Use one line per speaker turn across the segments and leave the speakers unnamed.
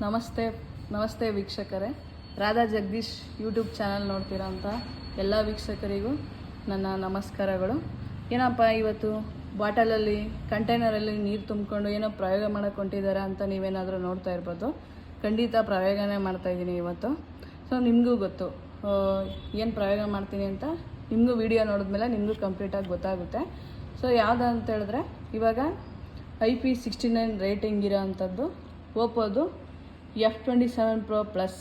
ನಮಸ್ತೆ ವೀಕ್ಷಕರೇ. Radha Jagadish YouTube channel ನೋಡ್ತಿರೋಂಥ ಎಲ್ಲ ವೀಕ್ಷಕರಿಗೂ ನನ್ನ ನಮಸ್ಕಾರಗಳು. ಏನಪ್ಪ ಇವತ್ತು ಬಾಟಲಲ್ಲಿ ಕಂಟೈನರಲ್ಲಿ ನೀರು ತುಂಬಿಕೊಂಡು ಏನೋ ಪ್ರಯೋಗ ಮಾಡೋಕ್ಕೆ ಹೊಂಟಿದ್ದಾರೆ ಅಂತ ನೀವೇನಾದರೂ ನೋಡ್ತಾ ಇರ್ಬೋದು. ಖಂಡಿತ ಪ್ರಯೋಗನೇ ಮಾಡ್ತಾಯಿದ್ದೀನಿ ಇವತ್ತು. ಸೊ ನಿಮಗೂ ಗೊತ್ತು ಏನು ಪ್ರಯೋಗ ಮಾಡ್ತೀನಿ ಅಂತ. ನಿಮಗೂ ವಿಡಿಯೋ ನೋಡಿದ್ಮೇಲೆ ನಿಮಗೂ ಕಂಪ್ಲೀಟಾಗಿ ಗೊತ್ತಾಗುತ್ತೆ. ಸೊ ಯಾವುದು ಅಂತ ಹೇಳಿದ್ರೆ, ಇವಾಗ IP69 ರೇಟಿಂಗ್ ಇರೋ ಅಂಥದ್ದು ಓಪೋದು F27 Pro Plus.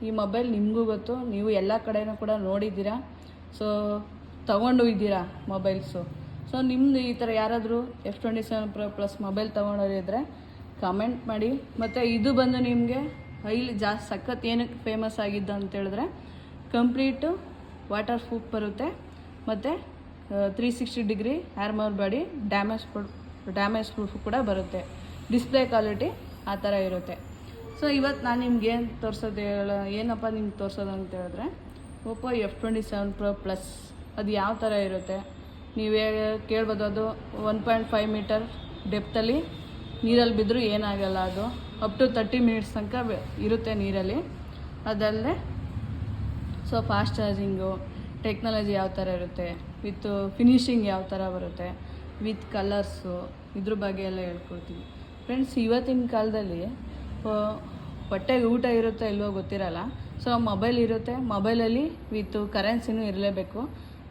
ಈ ಮೊಬೈಲ್ ನಿಮಗೂ ಗೊತ್ತು, ನೀವು ಎಲ್ಲ ಕಡೆಯೂ ಕೂಡ ನೋಡಿದ್ದೀರಾ. ಸೊ ತೊಗೊಂಡು ಇದ್ದೀರಾ ಮೊಬೈಲ್ಸು. ಸೊ ನಿಮ್ಮದು ಈ ಥರ ಯಾರಾದರೂ F27 Pro Plus ಮೊಬೈಲ್ ತೊಗೊಂಡೋರಿದ್ರೆ ಕಮೆಂಟ್ ಮಾಡಿ. ಮತ್ತು ಇದು ಬಂದು ನಿಮಗೆ ಹೈಲಿ ಜಾಸ್ತಿ ಸಖತ್ ಏನಕ್ಕೆ ಫೇಮಸ್ ಆಗಿದ್ದು ಅಂತೇಳಿದ್ರೆ, ಕಂಪ್ಲೀಟು ವಾಟರ್ ಪ್ರೂಫ್ ಬರುತ್ತೆ ಮತ್ತು 360 degree armour body damage proof ಕೂಡ ಬರುತ್ತೆ. ಡಿಸ್ಪ್ಲೇ ಕ್ವಾಲಿಟಿ ಆ ಥರ ಇರುತ್ತೆ. ಸೊ ಇವತ್ತು ನಾನು ನಿಮ್ಗೆ ಏನು ಏನಪ್ಪ ನಿಮ್ಗೆ ತೋರಿಸೋದು ಅಂತ ಹೇಳಿದ್ರೆ, ಓಪೋ F27 Pro Plus ಅದು ಯಾವ ಥರ ಇರುತ್ತೆ ನೀವೇ ಕೇಳ್ಬೋದು. ಅದು 1.5 ಮೀಟರ್ ಡೆಪ್ತಲ್ಲಿ ನೀರಲ್ಲಿ ಬಿದ್ದರೂ ಏನಾಗಲ್ಲ. ಅದು ಅಪ್ ಟು 30 ಮಿನಿಟ್ಸ್ ತನಕ ಇರುತ್ತೆ ನೀರಲ್ಲಿ. ಅದಲ್ಲದೆ ಸೊ ಫಾಸ್ಟ್ ಚಾರ್ಜಿಂಗು, ಟೆಕ್ನಾಲಜಿ ಯಾವ ಥರ ಇರುತ್ತೆ, ವಿತ್ ಫಿನಿಷಿಂಗ್ ಯಾವ ಥರ ಬರುತ್ತೆ, ವಿತ್ ಕಲರ್ಸು, ಇದ್ರ ಬಗ್ಗೆ ಎಲ್ಲ ಹೇಳ್ಕೊಡ್ತೀವಿ ಫ್ರೆಂಡ್ಸ್. ಇವತ್ತಿನ ಕಾಲದಲ್ಲಿ ಹೊಟ್ಟೆಗೆ ಊಟ ಇರುತ್ತೋ ಇಲ್ವೋ ಗೊತ್ತಿರಲ್ಲ. ಸೊ ಮೊಬೈಲ್ ಇರುತ್ತೆ, ಮೊಬೈಲಲ್ಲಿ ವಿತ್ ಕರೆನ್ಸಿನೂ ಇರಲೇಬೇಕು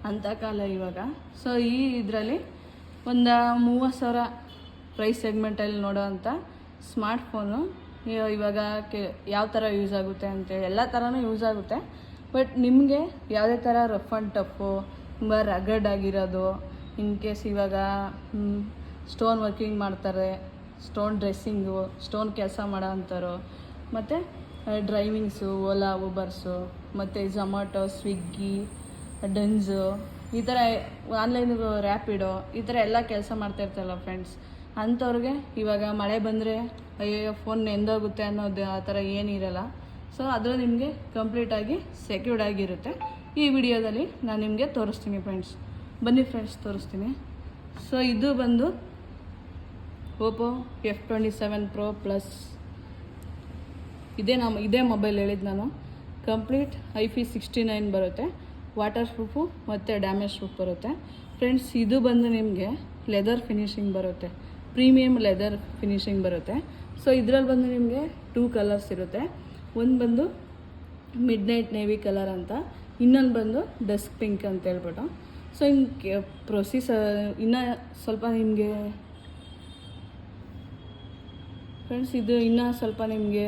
ಅಂಥ ಕಾಲ ಇವಾಗ. ಸೊ ಈ ಇದರಲ್ಲಿ ಒಂದು 30,000 ಪ್ರೈಸ್ ಸೆಗ್ಮೆಂಟಲ್ಲಿ ನೋಡೋ ಅಂಥ ಸ್ಮಾರ್ಟ್ಫೋನು ಇವಾಗ ಯಾವ ಥರ ಯೂಸ್ ಆಗುತ್ತೆ ಅಂತೇಳಿ ಎಲ್ಲ ಥರನೂ ಯೂಸ್ ಆಗುತ್ತೆ. ಬಟ್ ನಿಮಗೆ ಯಾವುದೇ ಥರ ರಫ್ ಆ್ಯಂಡ್ ಟಫು, ತುಂಬ ರಗಡ್ ಆಗಿರೋದು, ಇನ್ ಕೇಸ್ ಇವಾಗ ಸ್ಟೋನ್ ವರ್ಕಿಂಗ್ ಮಾಡ್ತಾರೆ, ಸ್ಟೋನ್ ಡ್ರೆಸ್ಸಿಂಗು, ಸ್ಟೋನ್ ಕೆಲಸ ಮಾಡೋ ಅಂಥವ್ರು, ಮತ್ತು ಡ್ರೈವಿಂಗ್ಸು, ಓಲಾ, ಊಬರ್ಸು, ಮತ್ತು ಝೊಮ್ಯಾಟೊ, ಸ್ವಿಗ್ಗಿ, ಡನ್ಸು, ಈ ಥರ ಆನ್ಲೈನಿಗೂ ರ್ಯಾಪಿಡೋ, ಈ ಥರ ಎಲ್ಲ ಕೆಲಸ ಮಾಡ್ತಾಯಿರ್ತಾರಲ್ಲ ಫ್ರೆಂಡ್ಸ್, ಅಂಥವ್ರಿಗೆ ಇವಾಗ ಮಳೆ ಬಂದರೆ ಅಯ್ಯೋ ಫೋನ್ ನೆಂದೋಗುತ್ತೆ ಅನ್ನೋದು ಆ ಥರ ಏನಿರಲ್ಲ. ಸೊ ಅದು ನಿಮಗೆ ಕಂಪ್ಲೀಟಾಗಿ ಸೆಕ್ಯೂರ್ಡ್ ಆಗಿರುತ್ತೆ. ಈ ವಿಡಿಯೋದಲ್ಲಿ ನಾನು ನಿಮಗೆ ತೋರಿಸ್ತೀನಿ ಫ್ರೆಂಡ್ಸ್. ಬನ್ನಿ ಫ್ರೆಂಡ್ಸ್ ತೋರಿಸ್ತೀನಿ. ಸೊ ಇದು ಬಂದು ಓಪೋ F27 Pro Plus. ಇದೇ ಮೊಬೈಲ್ ಹೇಳಿದ್ದು ನಾನು. ಕಂಪ್ಲೀಟ್ IP69 ಬರುತ್ತೆ, ವಾಟರ್ ಪ್ರೂಫು ಮತ್ತು ಡ್ಯಾಮೇಜ್ ಪ್ರೂಫ್ ಬರುತ್ತೆ ಫ್ರೆಂಡ್ಸ್. ಇದು ಬಂದು ನಿಮಗೆ ಲೆದರ್ ಫಿನಿಷಿಂಗ್ ಬರುತ್ತೆ, ಪ್ರೀಮಿಯಮ್ ಲೆದರ್ ಫಿನಿಷಿಂಗ್ ಬರುತ್ತೆ. ಸೊ ಇದರಲ್ಲಿ ಬಂದು ನಿಮಗೆ 2 ಕಲರ್ಸ್ ಇರುತ್ತೆ. ಒಂದು ಬಂದು ಮಿಡ್ ನೈಟ್ ನೇವಿ ಕಲರ್ ಅಂತ, ಇನ್ನೊಂದು ಬಂದು ಡಸ್ಕ್ ಪಿಂಕ್ ಅಂತ ಹೇಳ್ಬಿಟ್ಟು. ಸೊ ಹಿಂಗೆ ಇನ್ನೂ ಸ್ವಲ್ಪ ನಿಮಗೆ ಫ್ರೆಂಡ್ಸ್, ಇದು ಇನ್ನೂ ಸ್ವಲ್ಪ ನಿಮಗೆ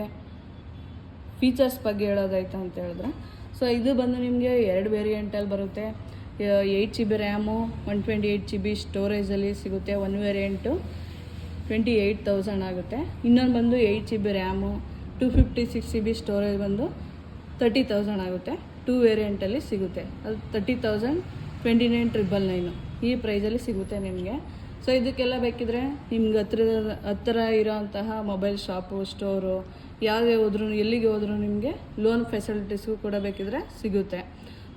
ಫೀಚರ್ಸ್ ಬಗ್ಗೆ ಹೇಳೋದಾಯ್ತು ಅಂತ ಹೇಳಿದ್ರೆ, ಸೊ ಇದು ಬಂದು ನಿಮಗೆ 2 ವೇರಿಯಂಟಲ್ಲಿ ಬರುತ್ತೆ. 8 GB ರ್ಯಾಮು, 128 GB ಸ್ಟೋರೇಜಲ್ಲಿ ಸಿಗುತ್ತೆ. ಒಂದು ವೇರಿಯಂಟು 28,000 ಆಗುತ್ತೆ. ಇನ್ನೊಂದು ಬಂದು 8 GB ರ್ಯಾಮು, 256 GB ಸ್ಟೋರೇಜ್ ಬಂದು 30,000 ಆಗುತ್ತೆ. 2 ವೇರಿಯಂಟಲ್ಲಿ ಸಿಗುತ್ತೆ. ಅದು 30,000 29,999 ಈ ಪ್ರೈಸಲ್ಲಿ ಸಿಗುತ್ತೆ ನಿಮಗೆ. ಸೊ ಇದಕ್ಕೆಲ್ಲ ಬೇಕಿದ್ರೆ ನಿಮ್ಗೆ ಹತ್ತಿರ ಇರೋಂತಹ ಮೊಬೈಲ್ ಶಾಪು, ಸ್ಟೋರು, ಯಾವುದೇ ಹೋದ್ರೂ, ಎಲ್ಲಿಗೆ ಹೋದ್ರೂ ನಿಮಗೆ ಲೋನ್ ಫೆಸಿಲಿಟೀಸ್ಗೂ ಕೂಡ ಬೇಕಿದ್ರೆ ಸಿಗುತ್ತೆ.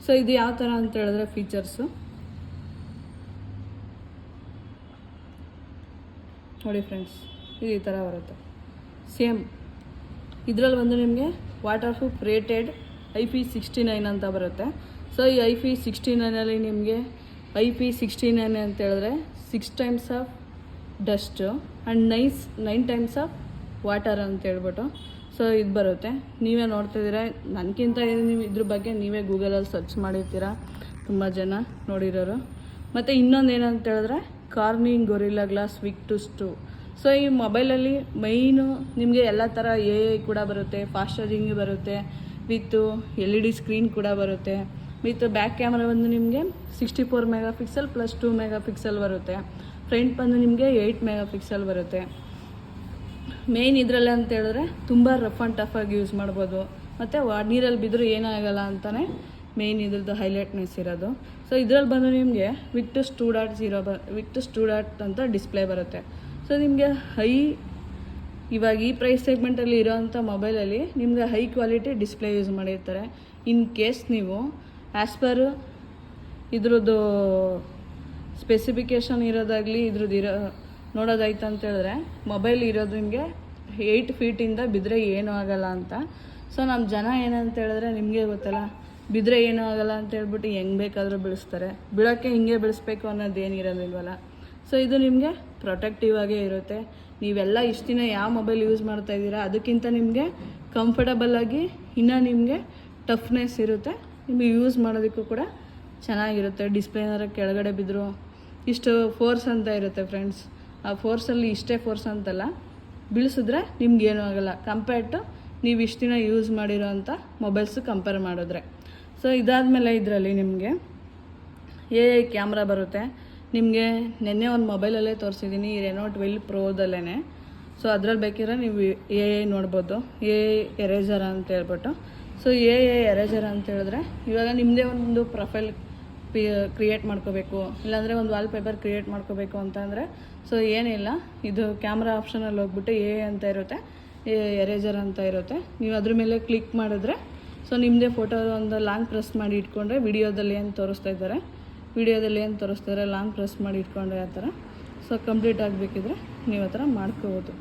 ಸೊ ಇದು ಯಾವ ಥರ ಅಂತ ಹೇಳಿದ್ರೆ ಫೀಚರ್ಸು ನೋಡಿ ಫ್ರೆಂಡ್ಸ್, ಇದು ಈ ಥರ ಬರುತ್ತೆ ಸೇಮ್. ಇದರಲ್ಲಿ ಬಂದು ನಿಮಗೆ ವಾಟರ್ ಪ್ರೂಫ್ ರೇಟೆಡ್ IP69 ಅಂತ ಬರುತ್ತೆ. ಸೊ ಈ IP69ಅಲ್ಲಿ ನಿಮಗೆ IP69 ಅಂತ ಹೇಳಿದ್ರೆ 6 times of dust and 9 times of water ಅಂತ ಹೇಳ್ಬಿಟ್ಟು ಸೊ ಇದು ಬರುತ್ತೆ. ನೀವೇ ನೋಡ್ತಿದ್ದೀರಾ, ನನಗಿಂತ ನೀವು ಇದ್ರ ಬಗ್ಗೆ ನೀವೇ ಗೂಗಲಲ್ಲಿ ಸರ್ಚ್ ಮಾಡಿರ್ತೀರ ತುಂಬ ಜನ ನೋಡಿರೋರು. ಮತ್ತು ಇನ್ನೊಂದು ಏನಂತ ಹೇಳಿದ್ರೆ Corning gorilla glass Victus 2. So ಈ ಮೊಬೈಲಲ್ಲಿ ಮೈನು ನಿಮಗೆ ಎಲ್ಲ ಥರ AI ಕೂಡ ಬರುತ್ತೆ, ಫಾಸ್ಟ್ ಚಾರ್ಜಿಂಗ್ ಬರುತ್ತೆ, ವಿತ್ತು LED ಸ್ಕ್ರೀನ್ ಕೂಡ ಬರುತ್ತೆ. ವಿತ್ ಬ್ಯಾಕ್ ಕ್ಯಾಮ್ರಾ ಬಂದು ನಿಮಗೆ 64 MP ಪ್ಲಸ್ 2 MP ಬರುತ್ತೆ. ಫ್ರಂಟ್ ಬಂದು ನಿಮಗೆ 8 MP ಬರುತ್ತೆ. ಮೇಯ್ನ್ ಇದರಲ್ಲಿ ಅಂತ ಹೇಳಿದ್ರೆ ತುಂಬ ರಫ್ ಆ್ಯಂಡ್ ಟಫಾಗಿ ಯೂಸ್ ಮಾಡ್ಬೋದು, ಮತ್ತು ನೀರಲ್ಲಿ ಬಿದ್ದರೂ ಏನಾಗಲ್ಲ ಅಂತಲೇ ಮೇಯ್ನ್ ಇದ್ರದ್ದು ಹೈಲೈಟ್ನೆಸ್ ಇರೋದು. ಸೊ ಇದರಲ್ಲಿ ಬಂದು ನಿಮಗೆ Victus 2.0 ಅಂತ ಡಿಸ್ಪ್ಲೇ ಬರುತ್ತೆ. ಸೊ ನಿಮಗೆ ಇವಾಗ ಈ ಪ್ರೈಸ್ ಸೆಗ್ಮೆಂಟಲ್ಲಿ ಇರೋವಂಥ ಮೊಬೈಲಲ್ಲಿ ನಿಮಗೆ ಹೈ ಕ್ವಾಲಿಟಿ ಡಿಸ್ಪ್ಲೇ ಯೂಸ್ ಮಾಡಿರ್ತಾರೆ. ಇನ್ ಕೇಸ್ ನೀವು ಆ್ಯಸ್ ಪರ್ ಇದ್ರದ್ದು ಸ್ಪೆಸಿಫಿಕೇಷನ್ ಇರೋದಾಗಲಿ ಇದ್ರದ್ದು ನೋಡೋದಾಯ್ತು ಅಂತ ಹೇಳಿದ್ರೆ, ಮೊಬೈಲ್ ಇರೋದು ನಿಮಗೆ 8 ಫೀಟಿಂದ ಬಿದ್ದರೆ ಏನೂ ಆಗಲ್ಲ ಅಂತ. ಸೊ ನಮ್ಮ ಜನ ಏನಂತ ಹೇಳಿದ್ರೆ ನಿಮಗೆ ಗೊತ್ತಲ್ಲ, ಬಿದ್ದರೆ ಏನೂ ಆಗಲ್ಲ ಅಂತ ಹೇಳ್ಬಿಟ್ಟು ಹೆಂಗೆ ಬೇಕಾದರೂ ಬೆಳೆಸ್ತಾರೆ. ಬೀಳೋಕ್ಕೆ ಹಿಂಗೆ ಬೆಳೆಸ್ಬೇಕು ಅನ್ನೋದು ಏನಿರೋದಿಲ್ವಲ್ಲ. ಸೊ ಇದು ನಿಮಗೆ ಪ್ರೊಟೆಕ್ಟಿವ್ ಆಗೇ ಇರುತ್ತೆ. ನೀವೆಲ್ಲ ಇಷ್ಟು ದಿನ ಯಾವ ಮೊಬೈಲ್ ಯೂಸ್ ಮಾಡ್ತಾಯಿದ್ದೀರಾ ಅದಕ್ಕಿಂತ ನಿಮಗೆ ಕಂಫರ್ಟಬಲ್ಲಾಗಿ ಇನ್ನೂ ನಿಮಗೆ ಟಫ್ನೆಸ್ ಇರುತ್ತೆ. ನಿಮಗೆ ಯೂಸ್ ಮಾಡೋದಕ್ಕೂ ಕೂಡ ಚೆನ್ನಾಗಿರುತ್ತೆ. ಡಿಸ್ಪ್ಲೇ ಏನಾರು ಕೆಳಗಡೆ ಬಿದ್ದರೂ ಇಷ್ಟು ಫೋರ್ಸ್ ಅಂತ ಇರುತ್ತೆ ಫ್ರೆಂಡ್ಸ್. ಆ ಫೋರ್ಸಲ್ಲಿ ಇಷ್ಟೇ ಫೋರ್ಸ್ ಅಂತಲ್ಲ, ಬೀಳಿಸಿದ್ರೆ ನಿಮ್ಗೇನೂ ಆಗಲ್ಲ ಕಂಪೇರ್ಡ್ ಟು ನೀವು ಇಷ್ಟು ದಿನ ಯೂಸ್ ಮಾಡಿರೋ ಅಂಥ ಮೊಬೈಲ್ಸು ಕಂಪೇರ್ ಮಾಡಿದ್ರೆ. ಸೊ ಇದಾದಮೇಲೆ ಇದರಲ್ಲಿ ನಿಮಗೆ ಕ್ಯಾಮ್ರಾ ಬರುತ್ತೆ. ನಿಮಗೆ ನಿನ್ನೆ ಒಂದು ಮೊಬೈಲಲ್ಲೇ ತೋರಿಸಿದ್ದೀನಿ, ರೆನೋ 12 ಪ್ರೋದಲ್ಲೇ. ಸೊ ಅದ್ರಲ್ಲಿ ಬೇಕಿದ್ರೆ ನೀವು ನೋಡ್ಬೋದು, ಎರೇಜರ್ ಅಂತ ಹೇಳ್ಬಿಟ್ಟು. ಸೊ ಎರೇಜರ್ ಅಂತ ಹೇಳಿದ್ರೆ ಇವಾಗ ನಿಮ್ಮದೇ ಒಂದು ಪ್ರೊಫೈಲ್ ಕ್ರಿಯೇಟ್ ಮಾಡ್ಕೋಬೇಕು, ಇಲ್ಲಾಂದರೆ ಒಂದು ವಾಲ್ಪೇಪರ್ ಕ್ರಿಯೇಟ್ ಮಾಡ್ಕೋಬೇಕು ಅಂತಂದರೆ ಸೊ ಏನಿಲ್ಲ, ಇದು ಕ್ಯಾಮ್ರಾ ಆಪ್ಷನಲ್ಲಿ ಹೋಗ್ಬಿಟ್ಟು ಅಂತ ಇರುತ್ತೆ, ಎರೇಜರ್ ಅಂತ ಇರುತ್ತೆ. ನೀವು ಅದ್ರ ಮೇಲೆ ಕ್ಲಿಕ್ ಮಾಡಿದ್ರೆ ಸೊ ನಿಮ್ಮದೇ ಫೋಟೋ ಒಂದು ಲಾಂಗ್ ಪ್ರೆಸ್ ಮಾಡಿ ಇಟ್ಕೊಂಡ್ರೆ ವಿಡಿಯೋದಲ್ಲಿ ಏನು ತೋರಿಸ್ತಾ ಇದ್ದಾರೆ ಲಾಂಗ್ ಪ್ರೆಸ್ ಮಾಡಿ ಇಟ್ಕೊಂಡ್ರೆ ಆ ಥರ. ಸೊ ಕಂಪ್ಲೀಟ್ ಆಗಬೇಕಿದ್ರೆ ನೀವು ಆ ಥರ ಮಾಡ್ಕೋಬೋದು.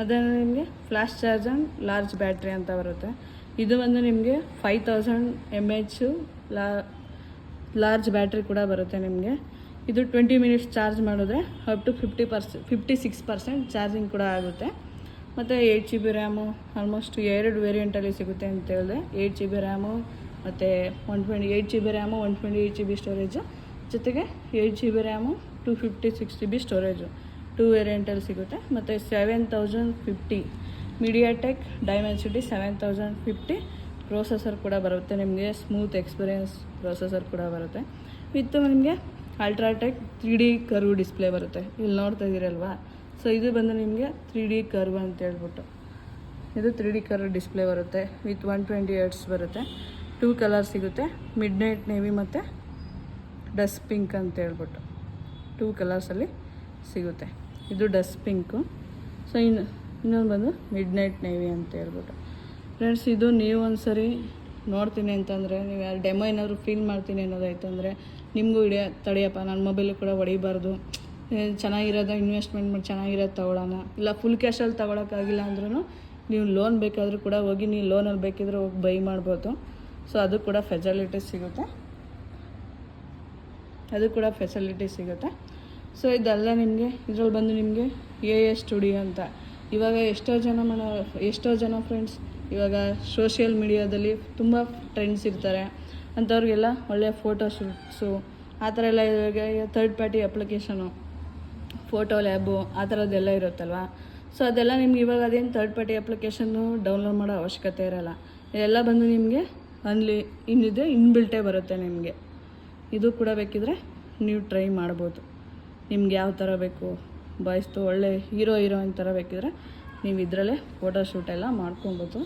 ಅದೇ ನಿಮಗೆ flash charge and large battery ಅಂತ ಬರುತ್ತೆ. ಇದು ಬಂದು ನಿಮಗೆ 5000 mAh ಲಾರ್ಜ್ ಬ್ಯಾಟ್ರಿ ಕೂಡ ಬರುತ್ತೆ ನಿಮಗೆ. ಇದು 20 ಮಿನಿಟ್ಸ್ ಚಾರ್ಜ್ ಮಾಡಿದ್ರೆ ಅಪ್ ಟು 56% ಚಾರ್ಜಿಂಗ್ ಕೂಡ ಆಗುತ್ತೆ. ಮತ್ತು 8 GB ರ್ಯಾಮು, ಆಲ್ಮೋಸ್ಟ್ 2 ವೇರಿಯಂಟಲ್ಲಿ ಸಿಗುತ್ತೆ ಅಂತ ಹೇಳಿದೆ. 8 GB ರ್ಯಾಮು ಮತ್ತು 8 GB ರ್ಯಾಮು, 128 GB ಸ್ಟೋರೇಜು, ಜೊತೆಗೆ 8 GB ರ್ಯಾಮು, 256 GB ಸ್ಟೋರೇಜು 2 ವೇರಿಯಂಟಲ್ಲಿ ಸಿಗುತ್ತೆ. ಮತ್ತು 7050 ಮೀಡಿಯಾಟೆಕ್ ಡೈಮೆನ್ಸಿಟಿ 7050 ಪ್ರೊಸೆಸರ್ ಕೂಡ ಬರುತ್ತೆ ನಿಮಗೆ. ಸ್ಮೂತ್ ಎಕ್ಸ್ಪೀರಿಯನ್ಸ್ ಪ್ರೊಸೆಸರ್ ಕೂಡ ಬರುತ್ತೆ. ವಿತ್ ನಿಮಗೆ ಅಲ್ಟ್ರಾಟೆಕ್ 3D ಕರ್ವ್ ಡಿಸ್ಪ್ಲೇ ಬರುತ್ತೆ. ಇಲ್ಲಿ ನೋಡ್ತಾ ಇದ್ದೀರಲ್ವಾ. ಸೊ ಇದು ಬಂದು ನಿಮಗೆ 3D ಕರ್ವ್ ಅಂತ ಹೇಳ್ಬಿಟ್ಟು ಇದು 3D ಕರ್ವ್ ಡಿಸ್ಪ್ಲೇ ಬರುತ್ತೆ. ವಿತ್ 120 Hz ಬರುತ್ತೆ. 2 ಕಲರ್ ಸಿಗುತ್ತೆ, ಮಿಡ್ ನೈಟ್ ನೇವಿ ಮತ್ತು ಡಸ್ಟ್ ಪಿಂಕ್ ಅಂತ ಹೇಳ್ಬಿಟ್ಟು 2 ಕಲರ್ಸಲ್ಲಿ ಸಿಗುತ್ತೆ. ಇದು ಡಸ್ಟ್ ಪಿಂಕು. ಸೊ ಇನ್ನೊಂದು ಬಂದು ಮಿಡ್ ನೈಟ್ ನೇವಿ ಅಂತ ಹೇಳ್ಬಿಟ್ಟು. ಫ್ರೆಂಡ್ಸ್, ಇದು ನೀವು ಒಂದು ಸರಿ ನೋಡ್ತೀನಿ ಅಂತಂದರೆ, ನೀವು ಯಾರು ಡೆಮೋ ಏನಾದರೂ ಫೀಲ್ ಮಾಡ್ತೀನಿ ಅನ್ನೋದಾಯ್ತು ಅಂದರೆ ನಿಮಗೂ ತಡೆಯಪ್ಪ, ನನ್ನ ಮೊಬೈಲು ಕೂಡ ಹೊಡಿಬಾರ್ದು, ಚೆನ್ನಾಗಿರೋದು ಇನ್ವೆಸ್ಟ್ಮೆಂಟ್ ಮಾಡಿ ಚೆನ್ನಾಗಿರೋದು ತೊಗೊಳ್ಳೋಣ, ಇಲ್ಲ ಫುಲ್ ಕ್ಯಾಶಲ್ಲಿ ತೊಗೊಳಕ್ಕಾಗಿಲ್ಲ ಅಂದ್ರೂ ನೀವು ಲೋನ್ ಬೇಕಾದರೂ ಕೂಡ ಹೋಗಿ ನೀವು ಲೋನಲ್ಲಿ ಬೇಕಿದ್ರೆ ಹೋಗಿ ಬೈ ಮಾಡ್ಬೋದು. ಸೊ ಅದು ಕೂಡ ಫೆಸಿಲಿಟೀಸ್ ಸಿಗುತ್ತೆ. ಸೊ ಇದೆಲ್ಲ ನಿಮಗೆ ಇದರಲ್ಲಿ ಬಂದು ನಿಮಗೆ ಸ್ಟುಡಿಯೋ ಅಂತ ಇವಾಗ ಎಷ್ಟೋ ಜನ ಫ್ರೆಂಡ್ಸ್ ಇವಾಗ ಸೋಷಿಯಲ್ ಮೀಡಿಯಾದಲ್ಲಿ ತುಂಬ ಟ್ರೆಂಡ್ಸ್ ಇರ್ತಾರೆ. ಅಂಥವ್ರಿಗೆಲ್ಲ ಒಳ್ಳೆಯ ಫೋಟೋ ಶೂಟ್ಸು ಆ ಥರ ಎಲ್ಲ ಇವಾಗ third party application, photo lab ಆ ಥರದ್ದೆಲ್ಲ ಇರುತ್ತಲ್ವ. ಸೊ ಅದೆಲ್ಲ ನಿಮ್ಗೆ ಇವಾಗ ಅದೇನು ಥರ್ಡ್ ಪಾರ್ಟಿ ಅಪ್ಲಿಕೇಶನ್ನು ಡೌನ್ಲೋಡ್ ಮಾಡೋ ಅವಶ್ಯಕತೆ ಇರೋಲ್ಲ. ಇದೆಲ್ಲ ಬಂದು ನಿಮಗೆ ಇನ್ಬಿಲ್ಟೇ ಬರುತ್ತೆ ನಿಮಗೆ. ಇದು ಕೂಡ ಬೇಕಿದ್ರೆ ನೀವು ಟ್ರೈ ಮಾಡ್ಬೋದು. ನಿಮ್ಗೆ ಯಾವ ಥರ ಬೇಕು, ಬಾಯ್ಸ್ದು ಒಳ್ಳೆ ಹೀರೋಯಿನ್ ಥರ ಬೇಕಿದ್ರೆ ನೀವು ಇದರಲ್ಲೇ ಫೋಟೋ ಶೂಟೆಲ್ಲ ಮಾಡ್ಕೊಬೋದು.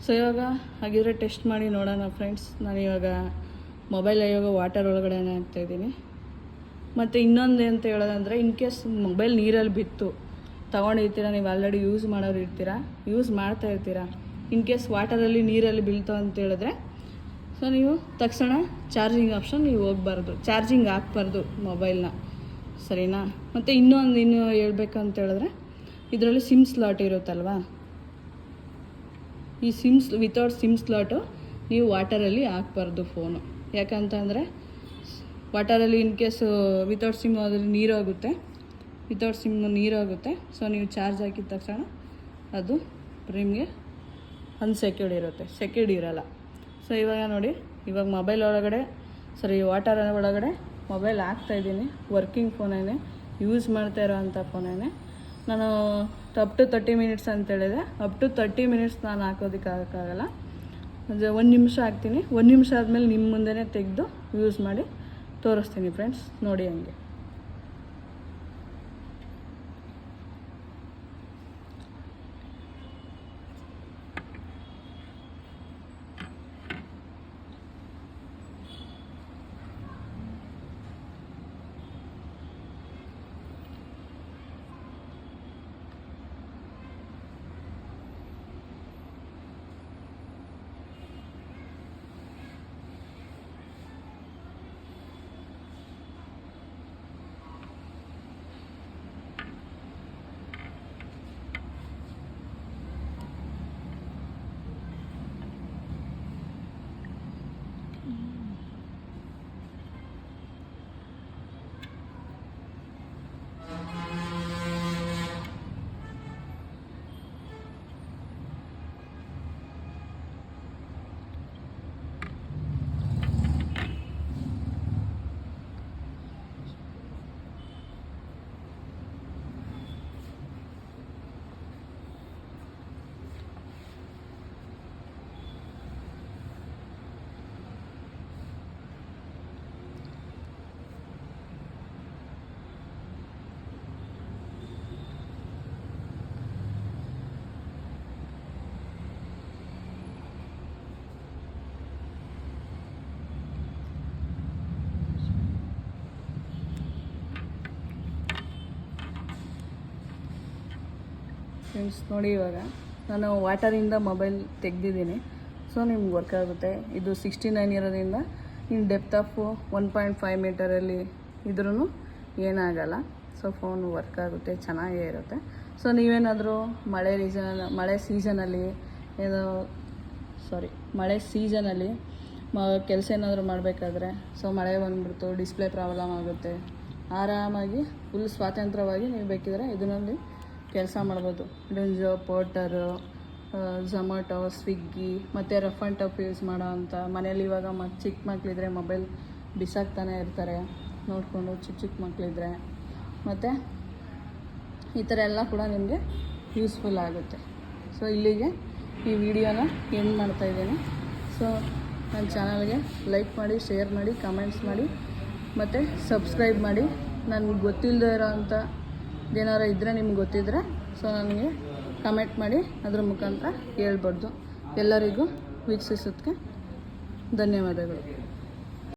ಸೊ ಇವಾಗ ಹಾಗಿದ್ರೆ ಟೆಸ್ಟ್ ಮಾಡಿ ನೋಡೋಣ ಫ್ರೆಂಡ್ಸ್. ನಾನು ಇವಾಗ ವಾಟರ್ ಒಳಗಡೆನೇ ಹಾಕ್ತಾಯಿದ್ದೀನಿ. ಮತ್ತು ಇನ್ನೊಂದು ಅಂತ ಹೇಳೋದಂದರೆ, ಇನ್ ಕೇಸ್ ಮೊಬೈಲ್ ನೀರಲ್ಲಿ ಬಿತ್ತು ತೊಗೊಂಡಿರ್ತೀರ, ನೀವು ಆಲ್ರೆಡಿ ಯೂಸ್ ಮಾಡ್ತಾ ಇರ್ತೀರಾ, ಇನ್ ಕೇಸ್ ವಾಟರಲ್ಲಿ ನೀರಲ್ಲಿ ಬೀಳ್ತಾವ ಅಂತ ಹೇಳಿದ್ರೆ ಸೊ ನೀವು ತಕ್ಷಣ ಚಾರ್ಜಿಂಗ್ ಆಪ್ಷನ್ ನೀವು ಚಾರ್ಜಿಂಗ್ ಹಾಕ್ಬಾರ್ದು ಮೊಬೈಲ್ನ, ಸರಿನಾ. ಮತ್ತು ಇನ್ನೂ ಹೇಳ್ಬೇಕಂತ ಹೇಳಿದ್ರೆ, ಇದರಲ್ಲಿ ಸಿಮ್ ಸ್ಲಾಟ್ ಇರುತ್ತಲ್ವ, ಈ ವಿತೌಟ್ ಸಿಮ್ ಸ್ಲಾಟು ನೀವು ವಾಟರಲ್ಲಿ ಹಾಕ್ಬಾರ್ದು ಫೋನು. ಯಾಕಂತಂದರೆ ವಾಟರಲ್ಲಿ ಇನ್ ಕೇಸು ವಿತೌಟ್ ಸಿಮ್ ಅದ್ರಲ್ಲಿ ನೀರಾಗುತ್ತೆ. ಸೊ ನೀವು ಚಾರ್ಜ್ ಹಾಕಿದ ತಕ್ಷಣ ಅದು ನಿಮಗೆ ಸೆಕ್ಯೂರ್ಡ್ ಇರೋಲ್ಲ. ಸೊ ಇವಾಗ ನೋಡಿ, ಇವಾಗ ಮೊಬೈಲ್ ಒಳಗಡೆ ವಾಟರ್ ಒಳಗಡೆ ಮೊಬೈಲ್ ಹಾಕ್ತಾಯಿದ್ದೀನಿ. ವರ್ಕಿಂಗ್ ಫೋನೇನೆ, ಯೂಸ್ ಮಾಡ್ತಾ ಇರೋ ಅಂಥ ಫೋನೇನೆ. ನಾನು ಅಪ್ ಟು 30 ಮಿನಿಟ್ಸ್ ಅಂತ ಹೇಳಿದೆ. ಅಪ್ ಟು 30 ಮಿನಿಟ್ಸ್ ನಾನು ಹಾಕೋದಕ್ಕಾಗಲ್ಲ. 1 ನಿಮಿಷ ಹಾಕ್ತೀನಿ. 1 ನಿಮಿಷ ಆದಮೇಲೆ ನಿಮ್ಮ ಮುಂದೆನೇ ತೆಗೆದು ಯೂಸ್ ಮಾಡಿ ತೋರಿಸ್ತೀನಿ ಫ್ರೆಂಡ್ಸ್, ನೋಡಿ ಹಂಗೆ. ಫ್ರೆಂಡ್ಸ್ ನೋಡಿ, ಇವಾಗ ನಾನು ವಾಟರಿಂದ ಮೊಬೈಲ್ ತೆಗೆದಿದ್ದೀನಿ. ಸೊ ನಿಮ್ಗೆ ವರ್ಕ್ ಆಗುತ್ತೆ. ಇದು 69 ಇರೋದ್ರಿಂದ ಇನ್ನು ಡೆಪ್ತ್ ಆಫ್ 1.5 ಮೀಟರಲ್ಲಿ ಇದ್ರೂ ಏನಾಗಲ್ಲ. ಸೊ ಫೋನ್ ವರ್ಕ್ ಆಗುತ್ತೆ, ಚೆನ್ನಾಗೇ ಇರುತ್ತೆ. ಸೊ ನೀವೇನಾದರೂ ಮಳೆ ಸೀಸನಲ್ಲಿ ಕೆಲಸ ಏನಾದರೂ ಮಾಡಬೇಕಾದ್ರೆ ಸೊ ಮಳೆ ಬಂದುಬಿಡ್ತು, ಡಿಸ್ಪ್ಲೇ ಪ್ರಾಬ್ಲಮ್ ಆಗುತ್ತೆ, ಆರಾಮಾಗಿ ಫುಲ್ ಸ್ವಾತಂತ್ರ್ಯವಾಗಿ ನೀವು ಬೇಕಿದ್ರೆ ಇದರಲ್ಲಿ ಕೆಲಸ ಮಾಡ್ಬೋದು. ಡೆಂಜೋ, ಪೋರ್ಟರು, ಝೊಮ್ಯಾಟೊ, ಸ್ವಿಗ್ಗಿ ಮತ್ತು ರಫ್ ಆ್ಯಂಡ್ ಟಫ್ ಯೂಸ್ ಮಾಡೋ ಅಂಥ ಮನೇಲಿ ಇವಾಗ ಚಿಕ್ಕ ಮಕ್ಕಳಿದ್ರೆ ಮೊಬೈಲ್ ಬಿಸಾಕ್ತಾನೆ ಇರ್ತಾರೆ ನೋಡಿಕೊಂಡು, ಚಿಕ್ಕ ಮಕ್ಕಳಿದ್ರೆ. ಮತ್ತು ಈ ಥರ ಎಲ್ಲ ಕೂಡ ನಿಮಗೆ ಯೂಸ್ಫುಲ್ ಆಗುತ್ತೆ. ಸೊ ಇಲ್ಲಿಗೆ ಈ ವಿಡಿಯೋನ ಎಂಡ್ ಮಾಡ್ತಾಯಿದ್ದೀನಿ. ಸೊ ನನ್ನ ಚಾನಲ್ಗೆ ಲೈಕ್ ಮಾಡಿ, ಶೇರ್ ಮಾಡಿ, ಕಮೆಂಟ್ಸ್ ಮಾಡಿ ಮತ್ತು ಸಬ್ಸ್ಕ್ರೈಬ್ ಮಾಡಿ. ನನಗೆ ಗೊತ್ತಿಲ್ಲದೆ ಇರೋ ಅಂಥ ಏನಾರು ಇದ್ದರೆ ನಿಮ್ಗೆ ಗೊತ್ತಿದ್ದರೆ ಸೊ ನನಗೆ ಕಮೆಂಟ್ ಮಾಡಿ ಅದ್ರ ಮುಖಾಂತರ ಹೇಳ್ಬೋದು. ಎಲ್ಲರಿಗೂ ವೀಕ್ಷಿಸೋದಕ್ಕೆ ಧನ್ಯವಾದಗಳು.